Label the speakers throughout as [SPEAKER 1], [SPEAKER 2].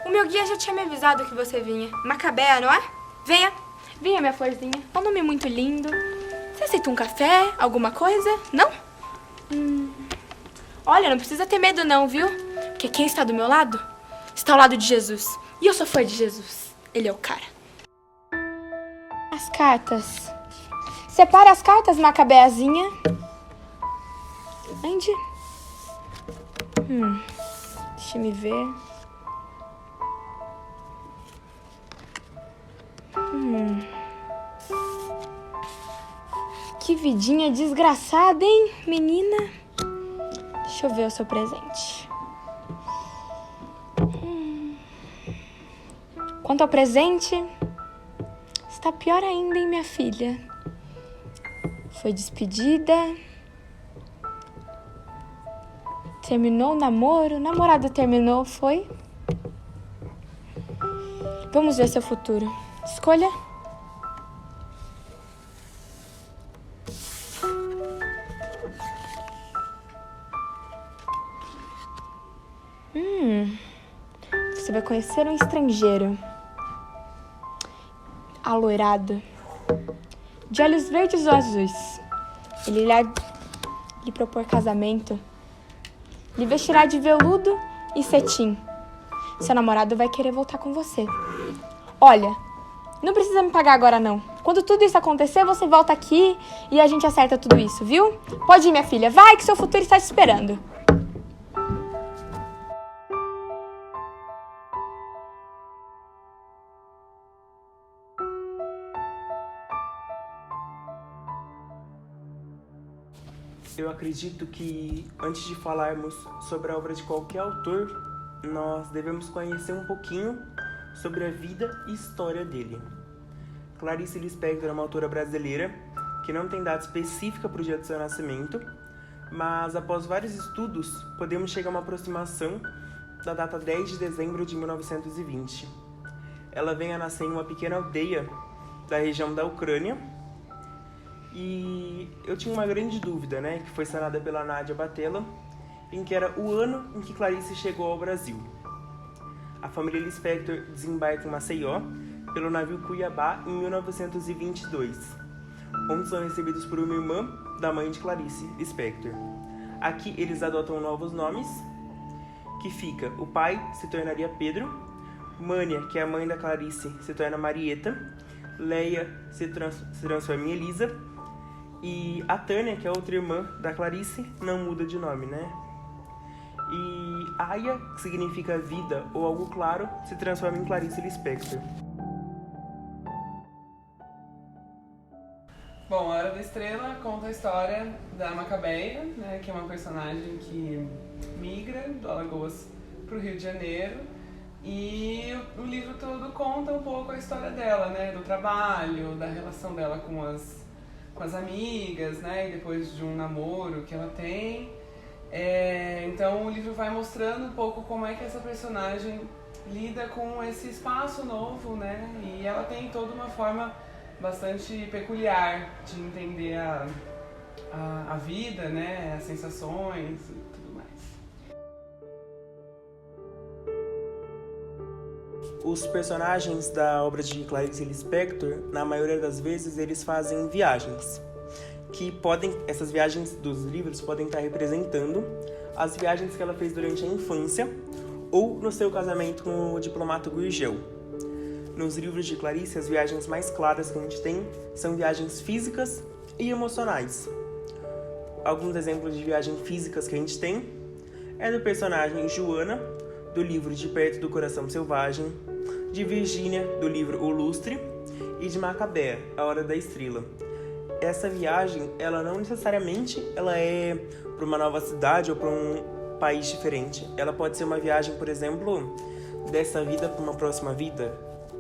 [SPEAKER 1] O meu guia já tinha me avisado que você vinha. Macabea, não é? Venha. Venha, minha florzinha. É um nome muito lindo. Você aceita um café? Alguma coisa? Não? Olha, não precisa ter medo não, viu? Porque quem está do meu lado está ao lado de Jesus. E eu sou fã de Jesus. Ele é o cara. As cartas. Separa as cartas, Macabeazinha. Onde? Deixa me ver. Que vidinha desgraçada, hein, menina? Deixa eu ver o seu presente. Quanto ao presente, está pior ainda, hein, minha filha? Foi despedida. Terminou o namoro. O namorado terminou, foi? Vamos ver seu futuro. Escolha. Você vai conhecer um estrangeiro. Aloirado. De olhos verdes ou azuis. Ele irá lhe propor casamento. Lhe vestirá de veludo e cetim. Seu namorado vai querer voltar com você. Olha, não precisa me pagar agora não. Quando tudo isso acontecer, você volta aqui e a gente acerta tudo isso, viu? Pode ir, minha filha. Vai que seu futuro está te esperando.
[SPEAKER 2] Eu acredito que, antes de falarmos sobre a obra de qualquer autor, nós devemos conhecer um pouquinho sobre a vida e história dele. Clarice Lispector é uma autora brasileira que não tem data específica para o dia do seu nascimento, mas após vários estudos, podemos chegar a uma aproximação da data 10 de dezembro de 1920. Ela vem a nascer em uma pequena aldeia da região da Ucrânia, e eu tinha uma grande dúvida, que foi sanada pela Nádia Batella, em que era o ano em que Clarice chegou ao Brasil. A família Lispector desembarca em Maceió pelo navio Cuiabá em 1922, onde são recebidos por uma irmã da mãe de Clarice Lispector. Aqui eles adotam novos nomes, que fica: o pai se tornaria Pedro, Mânia, que é a mãe da Clarice, se torna Marieta, Leia se transforma em Elisa, e a Tânia, que é outra irmã da Clarice, não muda de nome, E Aya, que significa vida ou algo claro, se transforma em Clarice Lispector.
[SPEAKER 3] Bom, A Hora da Estrela conta a história da Macabeia, que é uma personagem que migra do Alagoas para o Rio de Janeiro. E o livro todo conta um pouco a história dela, do trabalho, da relação dela com as amigas, e depois de um namoro que ela tem. Então o livro vai mostrando um pouco como é que essa personagem lida com esse espaço novo, E ela tem toda uma forma bastante peculiar de entender a vida, as sensações e tudo mais.
[SPEAKER 2] Os personagens da obra de Clarice Lispector, na maioria das vezes, eles fazem viagens. Essas viagens dos livros podem estar representando as viagens que ela fez durante a infância ou no seu casamento com o diplomata Gurgel. Nos livros de Clarice, as viagens mais claras que a gente tem são viagens físicas e emocionais. Alguns exemplos de viagens físicas que a gente tem é do personagem Joana, do livro De Perto do Coração Selvagem, de Virgínia, do livro O Lustre, e de Macabea, A Hora da Estrela. Essa viagem, ela não necessariamente é para uma nova cidade ou para um país diferente. Ela pode ser uma viagem, por exemplo, dessa vida para uma próxima vida,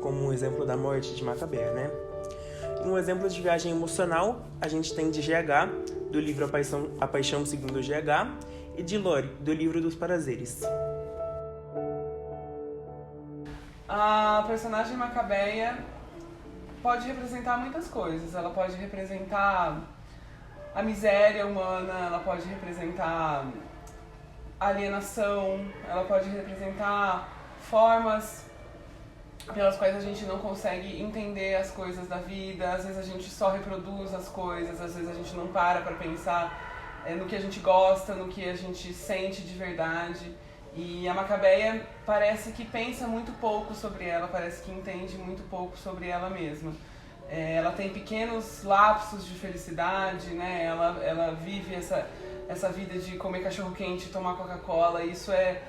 [SPEAKER 2] como um exemplo da morte de Macabea, Um exemplo de viagem emocional, a gente tem de GH, do livro A Paixão Segundo GH, e de Lore, do livro dos Prazeres.
[SPEAKER 3] A personagem Macabeia pode representar muitas coisas. Ela pode representar a miséria humana, ela pode representar a alienação, ela pode representar formas pelas quais a gente não consegue entender as coisas da vida. Às vezes a gente só reproduz as coisas, às vezes a gente não para pensar no que a gente gosta, no que a gente sente de verdade. E a Macabeia parece que pensa muito pouco sobre ela, parece que entende muito pouco sobre ela mesma. Ela tem pequenos lapsos de felicidade, né? Ela vive essa vida de comer cachorro-quente e tomar Coca-Cola. Isso é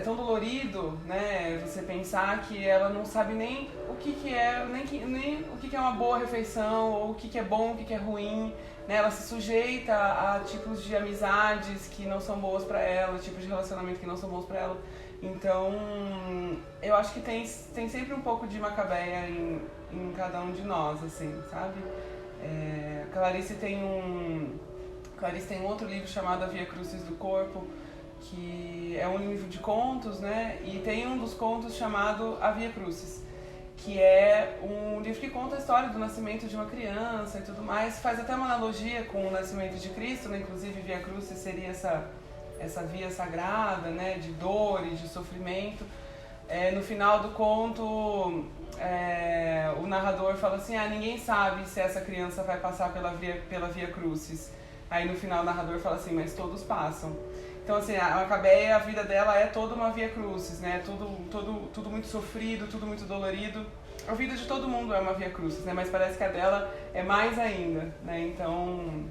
[SPEAKER 3] tão dolorido, né? Você pensar que ela não sabe nem o que é, nem o que é uma boa refeição, ou o que é bom, o que é ruim, né? Ela se sujeita a tipos de amizades que não são boas pra ela, tipos de relacionamento que não são bons pra ela. Então, eu acho que tem sempre um pouco de Macabeia em cada um de nós, assim, sabe? Clarice tem um outro livro chamado A Via Crucis do Corpo, que é um livro de contos, né? E tem um dos contos chamado A Via Crucis, que é um livro que conta a história do nascimento de uma criança e tudo mais. Faz até uma analogia com o nascimento de Cristo, né? Inclusive Via Crucis seria essa via sagrada, né? De dor e de sofrimento. No final do conto, o narrador fala assim: ninguém sabe se essa criança vai passar pela Via Crucis. Aí no final o narrador fala assim: mas todos passam. Então, assim, a Macabeia, a vida dela é toda uma Via Crucis, né? Tudo muito sofrido, tudo muito dolorido. A vida de todo mundo é uma Via Crucis, né? Mas parece que a dela é mais ainda, né? Então,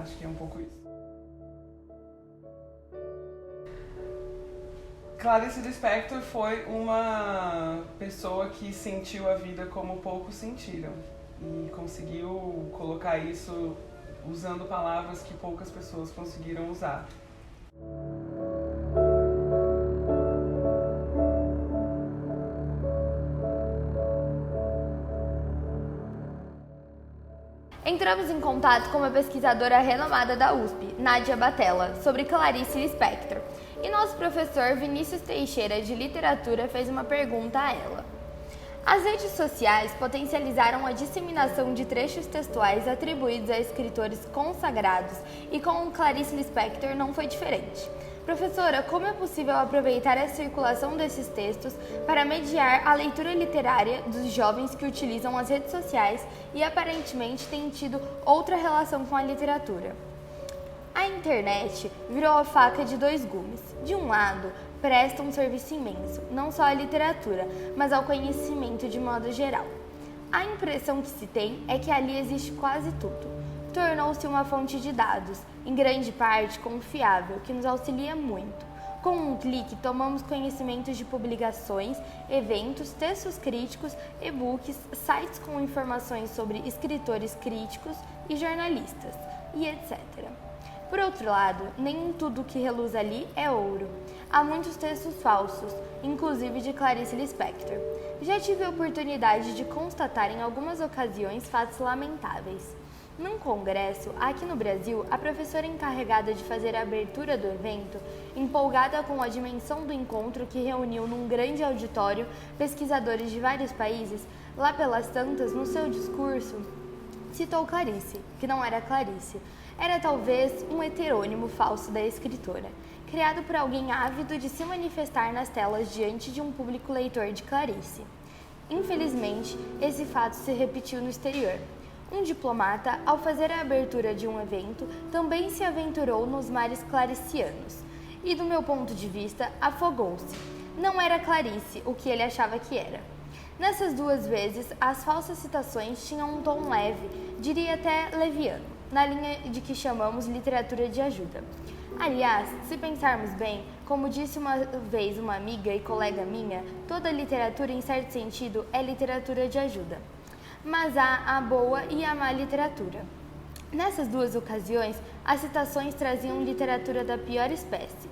[SPEAKER 3] acho que é um pouco isso. Clarice Lispector foi uma pessoa que sentiu a vida como poucos sentiram e conseguiu colocar isso usando palavras que poucas pessoas conseguiram usar.
[SPEAKER 4] Entramos em contato com uma pesquisadora renomada da USP, Nádia Batella, sobre Clarice Lispector. E nosso professor Vinícius Teixeira, de Literatura, fez uma pergunta a ela. As redes sociais potencializaram a disseminação de trechos textuais atribuídos a escritores consagrados e com Clarice Lispector não foi diferente. Professora, como é possível aproveitar a circulação desses textos para mediar a leitura literária dos jovens que utilizam as redes sociais e aparentemente têm tido outra relação com a literatura? A internet virou a faca de dois gumes. De um lado, presta um serviço imenso, não só à literatura, mas ao conhecimento de modo geral. A impressão que se tem é que ali existe quase tudo. Tornou-se uma fonte de dados, em grande parte confiável, que nos auxilia muito. Com um clique, tomamos conhecimento de publicações, eventos, textos críticos, e-books, sites com informações sobre escritores críticos e jornalistas, e etc. Por outro lado, nem tudo que reluz ali é ouro. Há muitos textos falsos, inclusive de Clarice Lispector. Já tive a oportunidade de constatar em algumas ocasiões fatos lamentáveis. Num congresso, aqui no Brasil, a professora encarregada de fazer a abertura do evento, empolgada com a dimensão do encontro que reuniu num grande auditório pesquisadores de vários países, lá pelas tantas, no seu discurso, citou Clarice, que não era Clarice. Era talvez um heterônimo falso da escritora, criado por alguém ávido de se manifestar nas telas diante de um público leitor de Clarice. Infelizmente, esse fato se repetiu no exterior. Um diplomata, ao fazer a abertura de um evento, também se aventurou nos mares claricianos e, do meu ponto de vista, afogou-se. Não era Clarice o que ele achava que era. Nessas duas vezes, as falsas citações tinham um tom leve, diria até leviano, na linha de que chamamos literatura de ajuda. Aliás, se pensarmos bem, como disse uma vez uma amiga e colega minha, toda literatura, em certo sentido, é literatura de ajuda. Mas há a boa e a má literatura. Nessas duas ocasiões, as citações traziam literatura da pior espécie.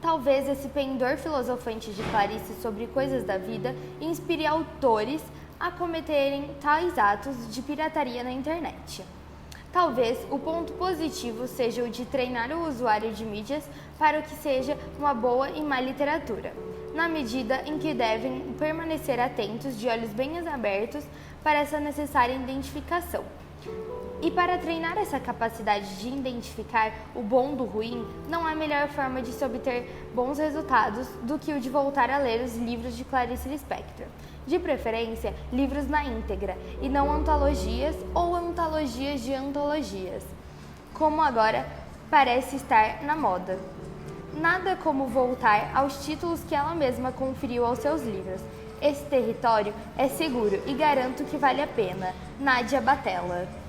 [SPEAKER 4] Talvez esse pendor filosofante de Clarice sobre coisas da vida inspire autores a cometerem tais atos de pirataria na internet. Talvez o ponto positivo seja o de treinar o usuário de mídias para o que seja uma boa e má literatura, na medida em que devem permanecer atentos, de olhos bem abertos, para essa necessária identificação. E para treinar essa capacidade de identificar o bom do ruim, não há melhor forma de se obter bons resultados do que o de voltar a ler os livros de Clarice Lispector. De preferência, livros na íntegra, e não antologias ou antologias de antologias, como agora parece estar na moda. Nada como voltar aos títulos que ela mesma conferiu aos seus livros. Esse território é seguro e garanto que vale a pena. Nádia Batella.